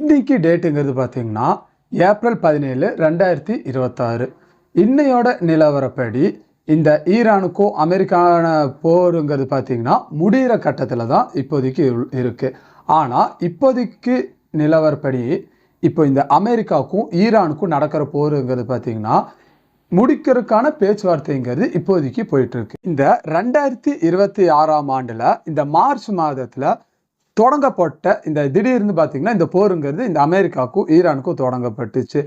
இன்னைக்கு டேட்டுங்கிறது பார்த்தீங்கன்னா ஏப்ரல் 17 2026. இன்னையோட நிலவரப்படி இந்த ஈரானுக்கும் அமெரிக்கான போருங்கிறது பார்த்தீங்கன்னா முடிகிற கட்டத்தில் தான் இப்போதைக்கு இருக்குது. ஆனால் இப்போதைக்கு நிலவரப்படி இப்போ இந்த அமெரிக்காவுக்கும் ஈரானுக்கும் நடக்கிற போருங்கிறது பார்த்தீங்கன்னா முடிக்கிறதுக்கான பேச்சுவார்த்தைங்கிறது இப்போதைக்கு போயிட்டுருக்கு. இந்த 2026ஆம் ஆண்டில் இந்த மார்ச் மாதத்தில் தொடங்கப்பட்ட இந்த திடீர்னு பார்த்தீங்கன்னா இந்த போருங்கிறது இந்த அமெரிக்காவுக்கும் ஈரானுக்கும் தொடங்கப்பட்டுச்சு.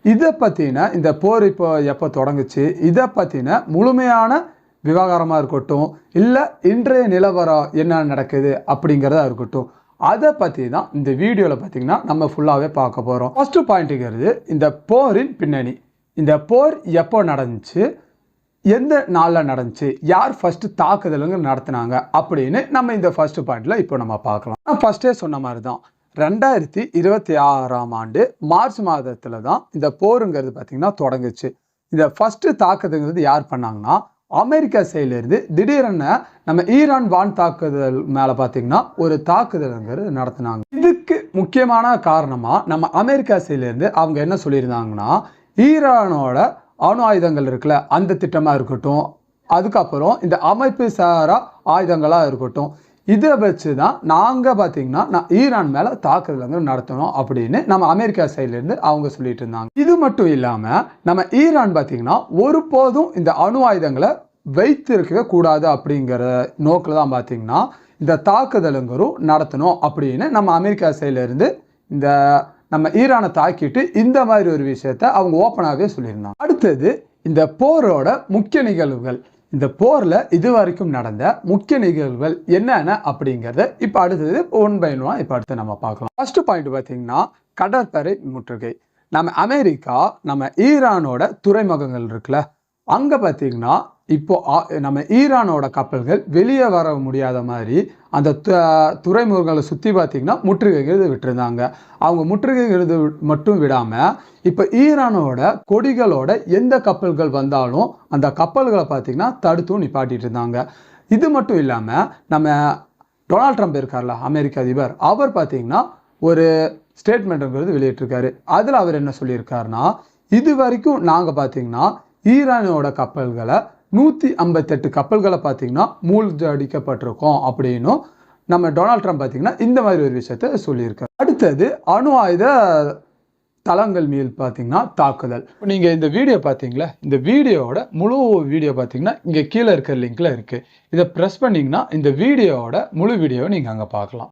இதை பற்றின இந்த போர் இப்போ எப்போ தொடங்குச்சு, இதை பற்றின முழுமையான விவகாரமாக இருக்கட்டும், இல்லை இன்றைய நிலவரம் என்ன நடக்குது அப்படிங்கிறதா இருக்கட்டும், அதை பற்றி தான் இந்த வீடியோவில் பார்த்தீங்கன்னா நம்ம ஃபுல்லாகவே பார்க்க போகிறோம். ஃபர்ஸ்ட் பாயிண்ட்டுங்கிறது இந்த போரின் பின்னணி. இந்த போர் எப்போ நடந்துச்சு, எந்த நாளில் நடந்துச்சு, யார் ஃபர்ஸ்ட் தாக்குதலுங்க நடத்தினாங்க அப்படின்னு நம்ம இந்த ஃபர்ஸ்ட் பாயிண்ட்ல இப்போ நம்ம பார்க்கலாம். நான் ஃபர்ஸ்டே சொன்ன மாதிரி தான் 2026ஆம் ஆண்டு மார்ச் மாதத்துல தான் இந்த போருங்கிறது பார்த்தீங்கன்னா தொடங்குச்சு. இந்த ஃபர்ஸ்ட் தாக்குதல்ங்கிறது யார் பண்ணாங்கன்னா அமெரிக்கா சைட்லேருந்து திடீரென நம்ம ஈரான் வான் தாக்குதல் மேலே பார்த்தீங்கன்னா ஒரு தாக்குதலுங்கிறது நடத்தினாங்க. இதுக்கு முக்கியமான காரணமாக நம்ம அமெரிக்கா சைட்லேருந்து அவங்க என்ன சொல்லியிருந்தாங்கன்னா, ஈரானோட அணு ஆயுதங்கள் இருக்குல்ல அந்த திட்டமாக இருக்கட்டும், அதுக்கப்புறம் இந்த அமைப்பு சாரா ஆயுதங்களாக இருக்கட்டும், இதை வச்சு தான் நாங்கள் பார்த்தீங்கன்னா ஈரான் மேலே தாக்குதல் நடத்தணும் அப்படின்னு நம்ம அமெரிக்கா சைட்லேருந்து அவங்க சொல்லிட்டு இருந்தாங்க. இது மட்டும் இல்லாமல் நம்ம ஈரான் பார்த்தீங்கன்னா ஒருபோதும் இந்த அணு ஆயுதங்களை வைத்திருக்க கூடாது அப்படிங்கிற நோக்கில் தான் பார்த்தீங்கன்னா இந்த தாக்குதலுங்கிறதும் நடத்தணும் அப்படின்னு நம்ம அமெரிக்கா சைட்லேருந்து இந்த நம்ம ஈரானை தாக்கிட்டு இந்த மாதிரி ஒரு விஷயத்த அவங்க ஓப்பனாகவே சொல்லியிருந்தாங்க. அடுத்தது இந்த போரோட முக்கிய நிகழ்வுகள், இந்த போரில் இது வரைக்கும் நடந்த முக்கிய நிகழ்வுகள் என்னென்ன அப்படிங்கிறத இப்போ அடுத்தது ஒன் பை ஒன் இப்போ அடுத்து நம்ம பார்க்கலாம். ஃபர்ஸ்ட் பாயிண்ட் பார்த்தீங்கன்னா கடற்படை முற்றுகை. நம்ம அமெரிக்கா நம்ம ஈரானோட துறைமுகங்கள் இருக்குல்ல, அங்கே பார்த்தீங்கன்னா இப்போ நம்ம ஈரானோட கப்பல்கள் வெளியே வர முடியாத மாதிரி அந்த துறைமுகங்களை சுற்றி பார்த்தீங்கன்னா முற்றுகைகள் விட்டுருந்தாங்க. அவங்க முற்றுகைகள் மட்டும் விடாமல் இப்போ ஈரானோட கொடிகளோட எந்த கப்பல்கள் வந்தாலும் அந்த கப்பல்களை பார்த்தீங்கன்னா தடுத்தும் நிப்பாட்டிட்டு இருந்தாங்க. இது மட்டும் இல்லாமல் நம்ம டொனால்ட் ட்ரம்ப் இருக்கார்ல அமெரிக்க அதிபர், அவர் பார்த்தீங்கன்னா ஒரு ஸ்டேட்மெண்ட்டுங்கிறது வெளியிட்டிருக்காரு. அதில் அவர் என்ன சொல்லியிருக்காருன்னா, இது வரைக்கும் நாங்கள் பார்த்தீங்கன்னா ஈரானோட கப்பல்களை 158 கப்பல்களை பார்த்தீங்கன்னா மூழ்கடிக்கப்பட்டிருக்கோம் அப்படின்னும் நம்ம டொனால்ட் ட்ரம்ப் பார்த்தீங்கன்னா இந்த மாதிரி ஒரு விஷயத்த சொல்லியிருக்காரு. அடுத்தது அணு ஆயுத தளங்கள் மீது பார்த்தீங்கன்னா தாக்குதல். நீங்கள் இந்த வீடியோ பார்த்தீங்களா, இந்த வீடியோவோட முழு வீடியோ பார்த்தீங்கன்னா இங்கே கீழே இருக்கிற லிங்க்ல இருக்கு. இதை ப்ரெஸ் பண்ணிங்கன்னா இந்த வீடியோவோட முழு வீடியோவை நீங்கள் அங்கே பார்க்கலாம்.